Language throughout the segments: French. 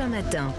Europe 1 matin.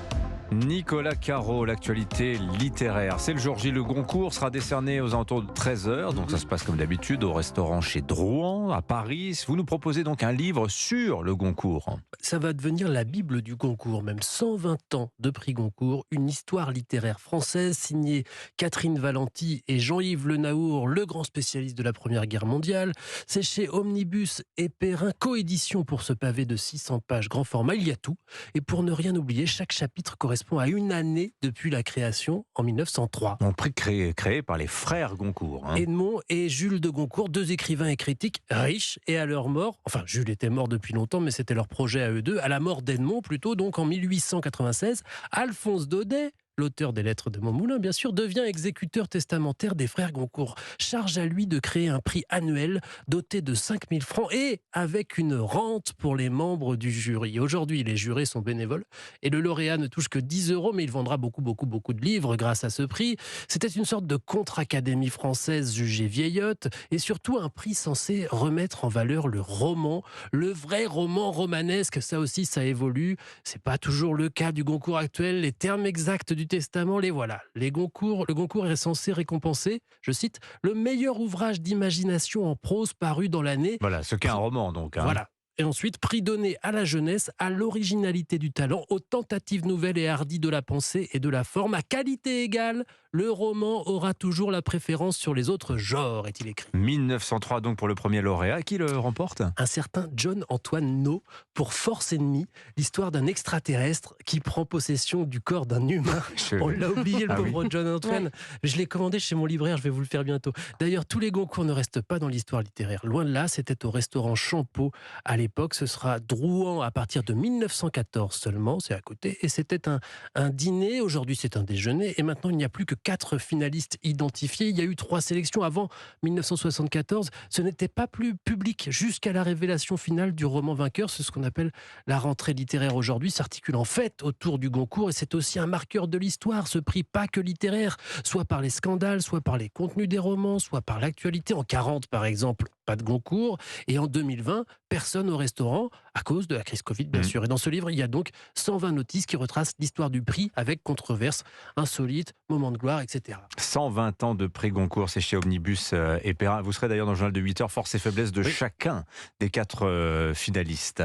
Nicolas Caro, l'actualité littéraire. C'est le jour J. Le Goncourt sera décerné aux alentours de 13h. Donc ça se passe comme d'habitude au restaurant chez Drouan, à Paris. Vous nous proposez donc un livre sur le Goncourt. Ça va devenir la Bible du Goncourt, même 120 ans de prix Goncourt, une histoire littéraire française signée Catherine Valenti et Jean-Yves Le Naour, le grand spécialiste de la Première Guerre mondiale. C'est chez Omnibus et Perrin, coédition pour ce pavé de 600 pages grand format. Il y a tout. Et pour ne rien oublier, chaque chapitre correspond à une année depuis la création en 1903. Un prix créé par les frères Goncourt. Edmond et Jules de Goncourt, deux écrivains et critiques riches, et à leur mort, enfin Jules était mort depuis longtemps, mais c'était leur projet à eux deux, à la mort d'Edmond plutôt, donc en 1896, Alphonse Daudet, l'auteur des Lettres de Montmoulin, bien sûr, devient exécuteur testamentaire des frères Goncourt. Charge à lui de créer un prix annuel doté de 5 000 francs et avec une rente pour les membres du jury. Aujourd'hui, les jurés sont bénévoles et le lauréat ne touche que 10 €, mais il vendra beaucoup de livres grâce à ce prix. C'était une sorte de contre-académie française jugée vieillotte et surtout un prix censé remettre en valeur le roman, le vrai roman romanesque. Ça aussi, ça évolue. C'est pas toujours le cas du Goncourt actuel. Les termes exacts du Testament, les voilà. Le Goncourt est censé récompenser, je cite, le meilleur ouvrage d'imagination en prose paru dans l'année. Voilà, ce qu'est un roman donc. Voilà. Et ensuite, prix donné à la jeunesse, à l'originalité du talent, aux tentatives nouvelles et hardies de la pensée et de la forme. À qualité égale, le roman aura toujours la préférence sur les autres genres, est-il écrit. 1903 donc pour le premier lauréat. Qui le remporte ? Un certain John-Antoine No pour Force Ennemie, l'histoire d'un extraterrestre qui prend possession du corps d'un humain. On l'a oublié, le pauvre John-Antoine. Ouais. Je l'ai commandé chez mon libraire, je vais vous le faire bientôt. D'ailleurs, tous les Goncourt ne restent pas dans l'histoire littéraire. Loin de là, c'était au restaurant Champeau à l'époque. Ce sera Drouan à partir de 1914 seulement, c'est à côté. Et c'était un dîner, aujourd'hui c'est un déjeuner. Et maintenant, il n'y a plus que 4 finalistes identifiés. Il y a eu 3 sélections avant 1974. Ce n'était pas plus public jusqu'à la révélation finale du roman vainqueur. C'est ce qu'on appelle la rentrée littéraire aujourd'hui. S'articule en fait autour du Goncourt et c'est aussi un marqueur de l'histoire. Ce prix pas que littéraire, soit par les scandales, soit par les contenus des romans, soit par l'actualité. En 40 par exemple, pas de Goncourt. Et en 2020, personne au restaurant à cause de la crise Covid, bien sûr. Et dans ce livre, il y a donc 120 notices qui retracent l'histoire du prix avec controverses insolites, moments de gloire, etc. 120 ans de prix Goncourt, c'est chez Omnibus et Perrin. Vous serez d'ailleurs dans le journal de 8h, force et faiblesse de chacun des 4 finalistes.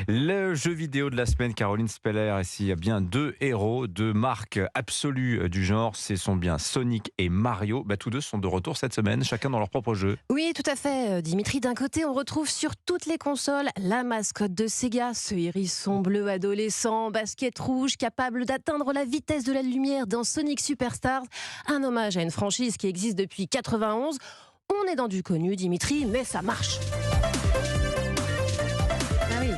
Le jeu vidéo de la semaine, Caroline Speller, ici, il y a bien 2 héros, 2 marques absolues du genre. Ce sont bien Sonic et Mario. Tous deux sont de retour cette semaine, chacun dans leur propre jeu. Oui, tout à fait, Dimitri. D'un côté, on retrouve sur toutes les consoles la mascotte de Sega, ce hérisson bleu adolescent, basket rouge, capable d'atteindre la vitesse de la lumière dans Sonic Superstars, un hommage à une franchise qui existe depuis 91. On est dans du connu, Dimitri, mais ça marche. Ah oui.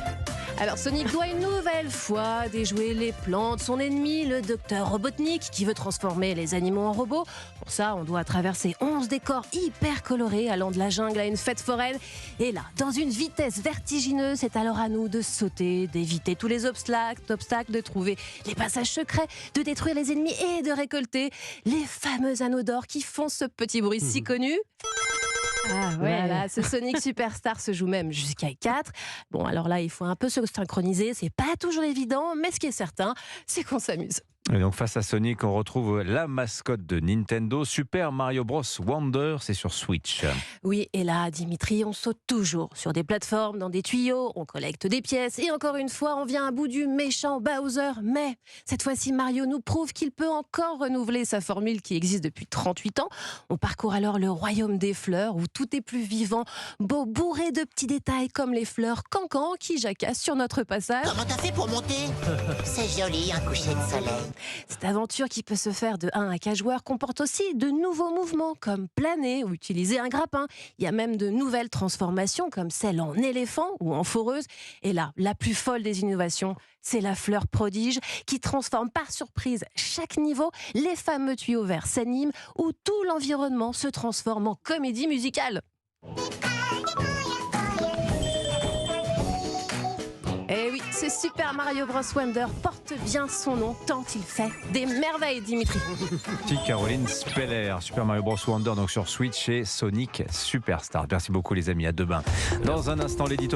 Alors Sonic doit une nouvelle fois déjouer les plantes, son ennemi, le docteur Robotnik, qui veut transformer les animaux en robots. Pour ça, on doit traverser 11 décors hyper colorés, allant de la jungle à une fête foraine. Et là, dans une vitesse vertigineuse, c'est alors à nous de sauter, d'éviter tous les obstacles, de trouver les passages secrets, de détruire les ennemis et de récolter les fameux anneaux d'or qui font ce petit bruit si connu. Ah ouais. Voilà, ce Sonic Superstar se joue même jusqu'à 4. Bon, alors là, il faut un peu se synchroniser. C'est pas toujours évident, mais ce qui est certain, c'est qu'on s'amuse. Et donc face à Sonic, on retrouve la mascotte de Nintendo, Super Mario Bros Wonder, c'est sur Switch. Oui, et là, Dimitri, on saute toujours sur des plateformes, dans des tuyaux, on collecte des pièces, et encore une fois, on vient à bout du méchant Bowser. Mais cette fois-ci, Mario nous prouve qu'il peut encore renouveler sa formule qui existe depuis 38 ans. On parcourt alors le royaume des fleurs, où tout est plus vivant, beau, bourré de petits détails comme les fleurs cancans qui jacassent sur notre passage. Comment t'as fait pour monter ? C'est joli, un coucher de soleil. Cette aventure qui peut se faire de 1 à 4 joueurs comporte aussi de nouveaux mouvements comme planer ou utiliser un grappin. Il y a même de nouvelles transformations comme celle en éléphant ou en foreuse. Et là, la plus folle des innovations, c'est la fleur prodige qui transforme par surprise chaque niveau. Les fameux tuyaux verts s'animent où tout l'environnement se transforme en comédie musicale. Eh oui, ce Super Mario Bros Wonder porte bien son nom tant il fait des merveilles, Dimitri. Petite Caroline Speller, Super Mario Bros Wonder donc sur Switch et Sonic Superstar. Merci beaucoup les amis, à demain. Dans un instant l'édito.